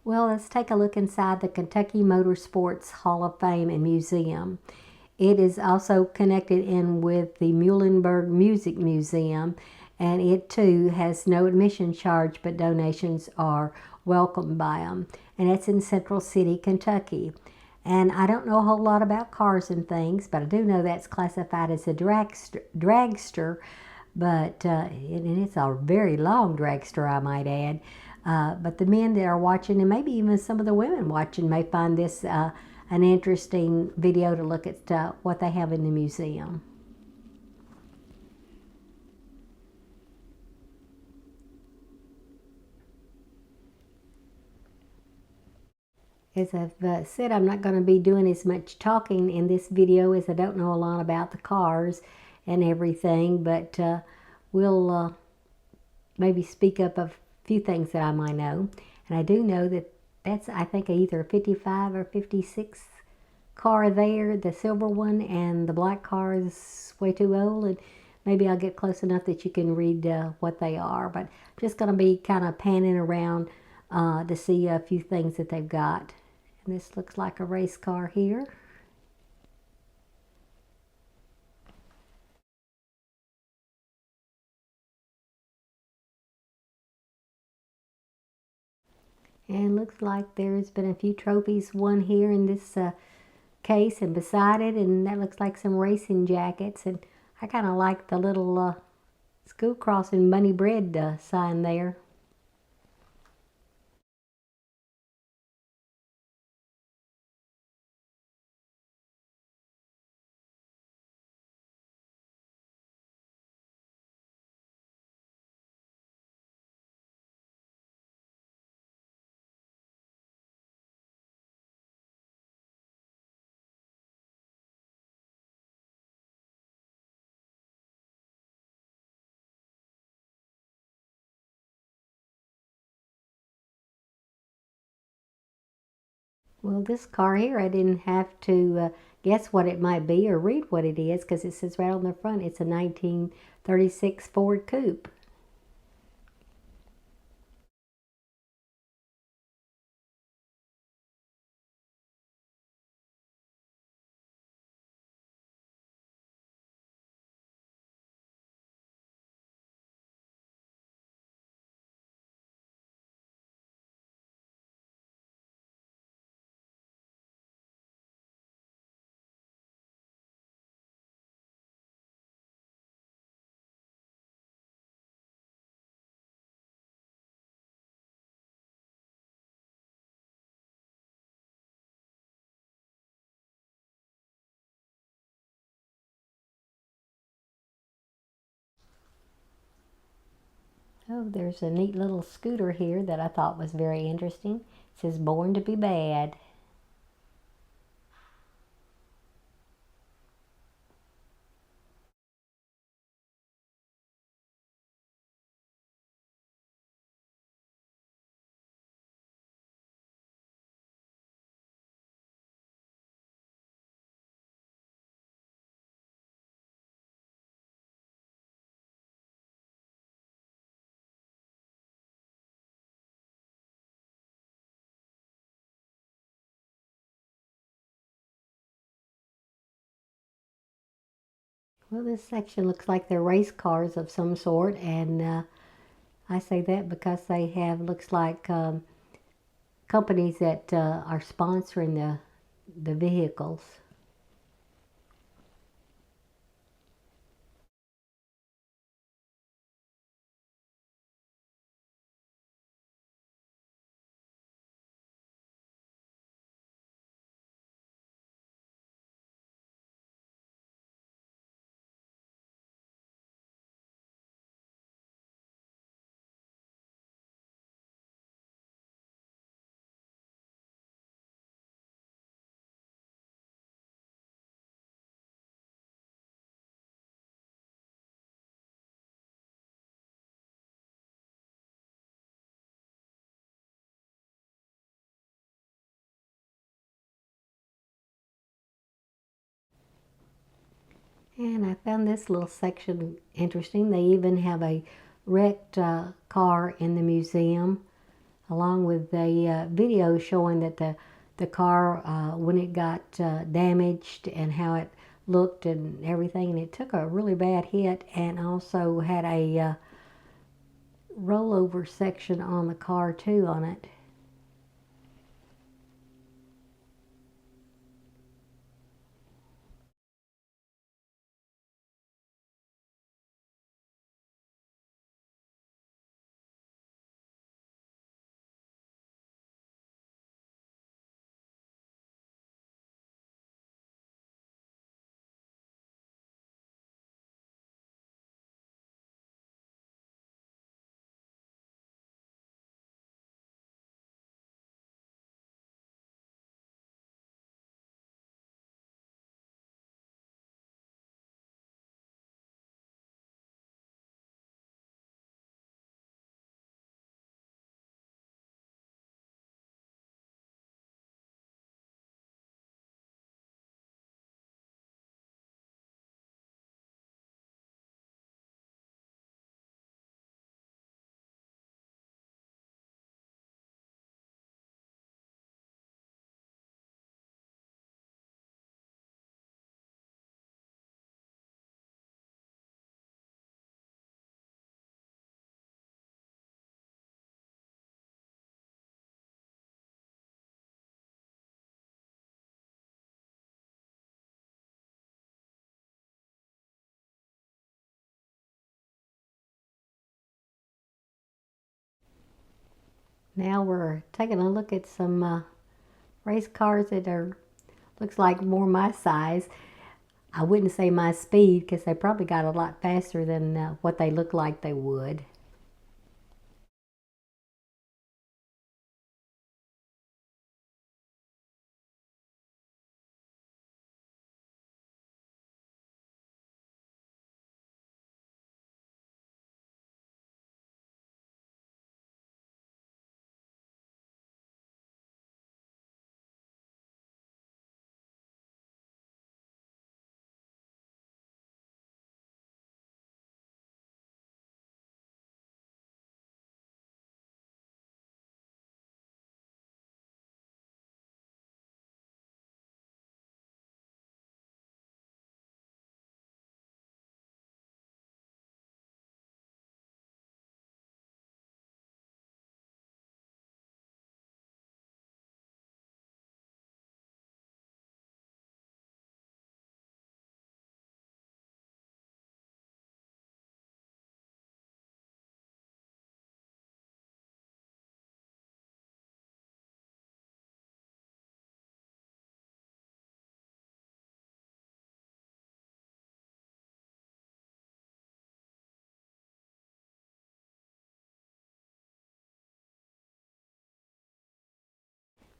Well, let's take a look inside the Kentucky Motorsports Hall of Fame and Museum. It is also connected in with the Muhlenberg Music Museum, and it too has no admission charge, but donations are welcomed by them. And it's in Central City, Kentucky. And I don't know a whole lot about cars and things, but I do know that's classified as a dragster, but and it's a very long dragster, I might add. But the men that are watching, and maybe even some of the women watching, may find this an interesting video to look at what they have in the museum. As I've said, I'm not going to be doing as much talking in this video as I don't know a lot about the cars and everything, but we'll maybe speak up a few things that I might know. And I do know that that's, I think, either a 55 or 56 car there, the silver one, and the black car is way too old. And maybe I'll get close enough that you can read what they are. But I'm just going to be kind of panning around to see a few things that they've got. And this looks like a race car here. And looks like there's been a few trophies won here in this case and beside it, and that looks like some racing jackets. And I kind of like the little school crossing bunny bread sign there. Well, this car here, I didn't have to guess what it might be or read what it is because it says right on the front it's a 1936 Ford Coupe. Oh, there's a neat little scooter here that I thought was very interesting. It says Born to be Bad. Well, this section looks like they're race cars of some sort, and I say that because they have, looks like companies that are sponsoring the vehicles. And I found this little section interesting. They even have a wrecked car in the museum, along with a video showing that the car, when it got damaged and how it looked and everything. And it took a really bad hit and also had a rollover section on the car too on it. Now we're taking a look at some race cars that are, looks like more my size. I wouldn't say my speed because they probably got a lot faster than what they look like they would.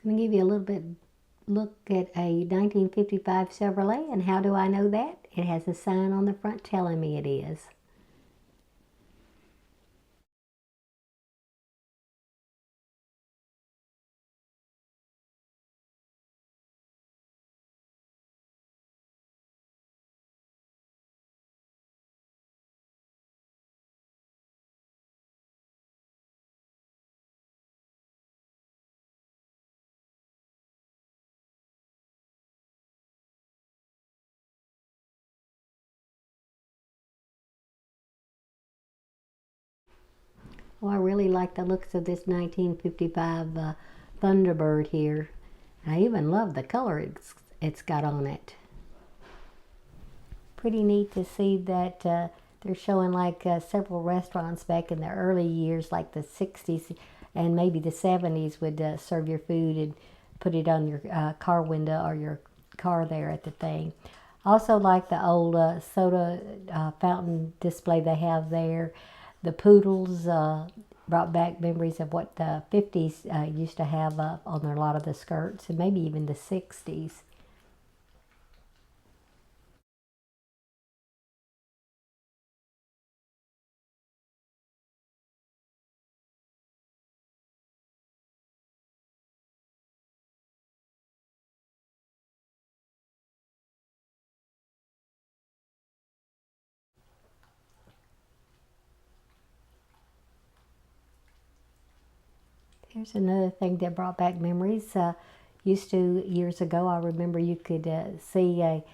I'm going to give you a little bit look at a 1955 Chevrolet. And how do I know that? It has a sign on the front telling me it is. Oh, I really like the looks of this 1955 Thunderbird here. I even love the color it's got on it. Pretty neat to see that they're showing like several restaurants back in the early years, like the 60s and maybe the 70s, would serve your food and put it on your car window or your car there at the thing. Also like the old soda fountain display they have there. The poodles brought back memories of what the 50s used to have on a lot of the skirts, and maybe even the 60s. Here's another thing that brought back memories. Used to, years ago, I remember you could see a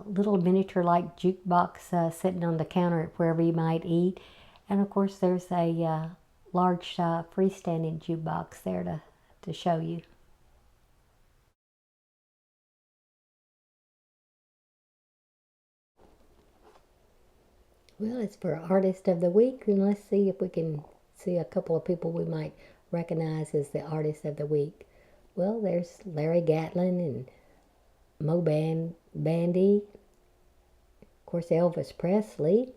little miniature like jukebox sitting on the counter at wherever you might eat. And of course, there's a large freestanding jukebox there to show you. Well, it's for Artist of the Week, and let's see if we can see a couple of people we might recognize as the Artist of the Week. Well, there's Larry Gatlin and Mo Bandy, of course, Elvis Presley,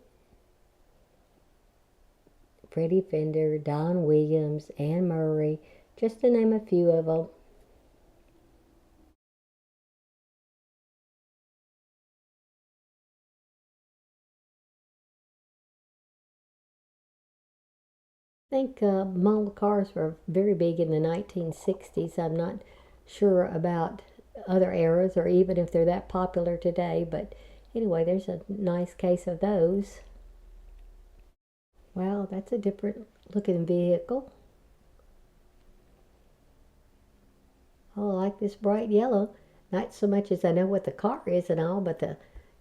Freddie Fender, Don Williams, Anne Murray, just to name a few of them. I think model cars were very big in the 1960s. I'm not sure about other eras or even if they're that popular today, but anyway, there's a nice case of those. Well, that's a different looking vehicle. Oh, I like this bright yellow. Not so much as I know what the car is and all, but the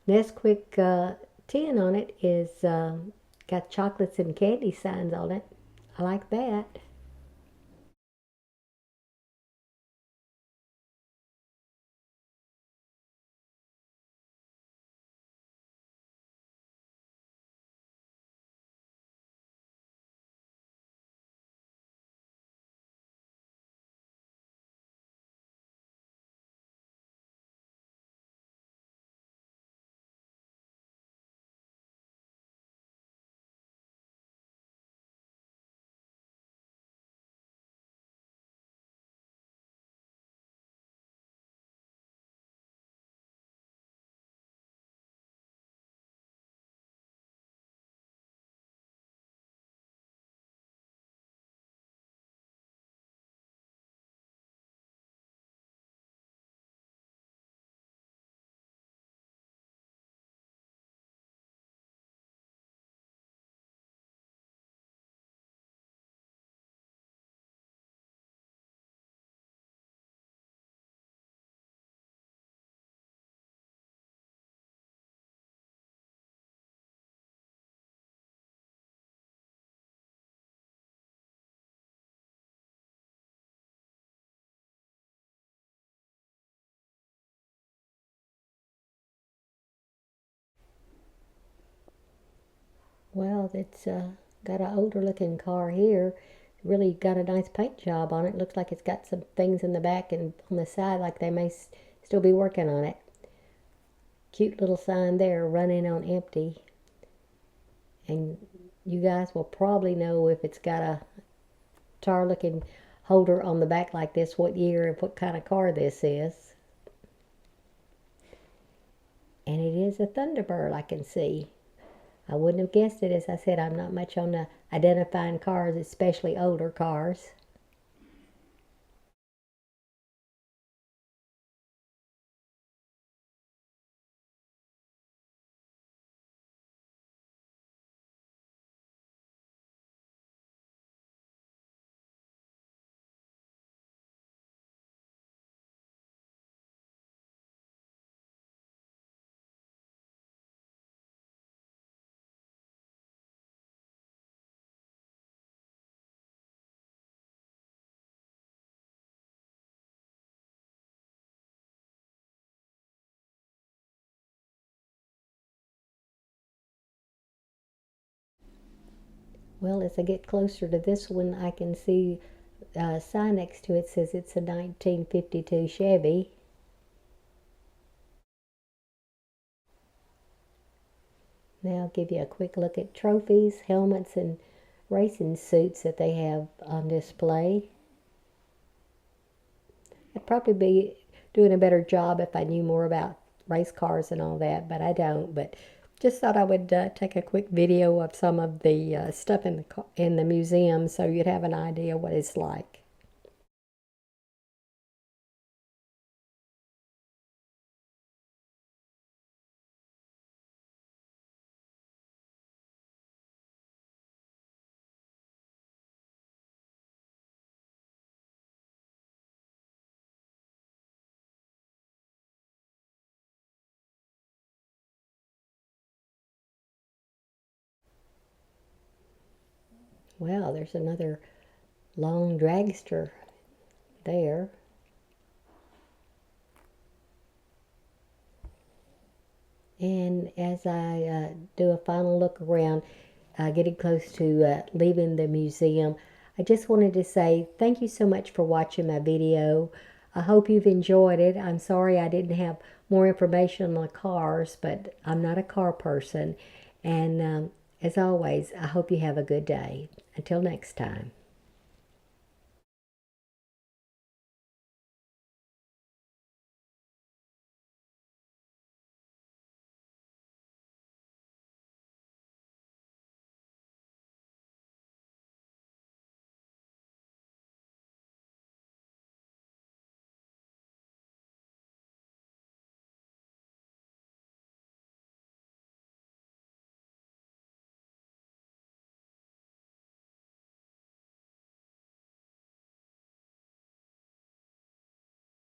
Nesquik tin on it is got chocolates and candy signs on it. I like that. Well, it's got an older looking car here. Really got a nice paint job on it. Looks like it's got some things in the back and on the side like they may still be working on it. Cute little sign there, running on empty. And you guys will probably know if it's got a tar looking holder on the back like this, what year and what kind of car this is. And it is a Thunderbird, I can see. I wouldn't have guessed it. As I said, I'm not much on the identifying cars, especially older cars. Well, as I get closer to this one, I can see a sign next to it says it's a 1952 Chevy. Now I'll give you a quick look at trophies, helmets, and racing suits that they have on display. I'd probably be doing a better job if I knew more about race cars and all that, but I don't. But just thought I would take a quick video of some of the stuff in the museum so you'd have an idea what it's like. Well, there's another long dragster there. And as I do a final look around, getting close to leaving the museum, I just wanted to say thank you so much for watching my video. I hope you've enjoyed it. I'm sorry I didn't have more information on the cars, but I'm not a car person. And as always, I hope you have a good day. Until next time.